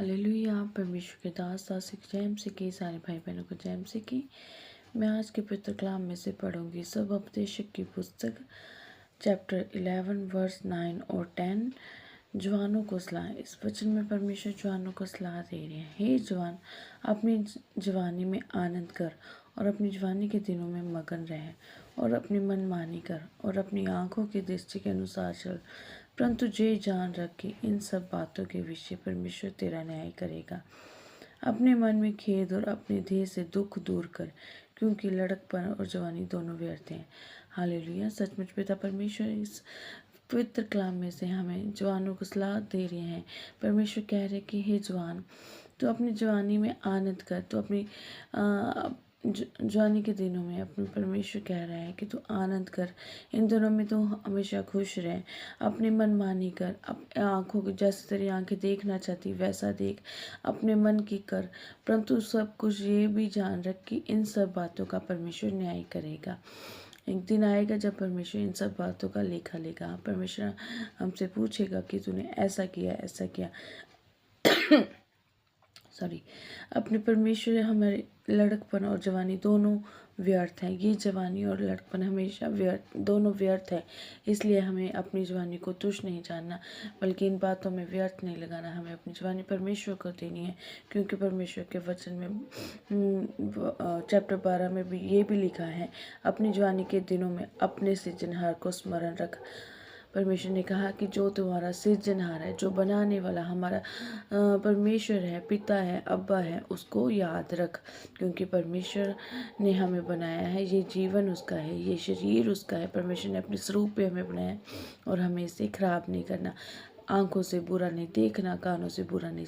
Hallelujah. परमेश्वर के दास दासी की जय मसीह की, सारे भाई बहनों को जय मसीह की। मैं आज के पवित्र कलाम में से पढ़ूंगी सब उपदेशक की पुस्तक चैप्टर 11 वर्स 9 और 10। जवानों को सलाह। इस वचन में परमेश्वर जवानों को सलाह दे रहे हैं। हे जवान, अपनी जवानी में आनंद कर और अपनी जवानी के दिनों में मगन रह और अपनी मनमानी कर और अपनी आंखों की दृष्टि के अनुसार चल, परंतु ये जान रख कि इन सब बातों के विषय परमेश्वर तेरा न्याय करेगा। अपने मन में खेद और अपने देह से दुख दूर कर, क्योंकि लड़कपन और जवानी दोनों व्यर्थ हैं। हालेलुया। सचमुच पिता परमेश्वर इस पवित्र कलाम में से हमें जवानों को सलाह दे रहे हैं। परमेश्वर कह रहे कि हे जवान, तो अपनी जवानी में आनंद कर, तो अपनी जवानी के दिनों में अपने परमेश्वर कह रहा है कि तू आनंद कर। इन दिनों में तू हमेशा खुश रह, अपनी मनमानी कर, आंखों की जैसे तेरी आंखें देखना चाहती वैसा देख, अपने मन की कर, परंतु सब कुछ ये भी जान रख कि इन सब बातों का परमेश्वर न्याय करेगा। एक दिन आएगा जब परमेश्वर इन सब बातों का लेखा लेगा। परमेश्वर हमसे पूछेगा कि तूने ऐसा किया ऐसा किया। अपने परमेश्वर हमारे लड़कपन और जवानी दोनों व्यर्थ है। ये जवानी और लड़कपन हमेशा दोनों व्यर्थ है। इसलिए हमें अपनी जवानी को तुच्छ नहीं जानना, बल्कि इन बातों में व्यर्थ नहीं लगाना। हमें अपनी जवानी परमेश्वर को देनी है, क्योंकि परमेश्वर के वचन में चैप्टर 12 में भी ये भी लिखा है, अपनी जवानी के दिनों में अपने सृजनहार को स्मरण रख। परमेश्वर ने कहा कि जो तुम्हारा सृजनहार है, जो बनाने वाला हमारा परमेश्वर है, पिता है, अब्बा है, उसको याद रख, क्योंकि परमेश्वर ने हमें बनाया है। ये जीवन उसका है, ये शरीर उसका है। परमेश्वर ने अपने स्वरूप पे हमें बनाया है और हमें इसे खराब नहीं करना। आंखों से बुरा नहीं देखना, कानों से बुरा नहीं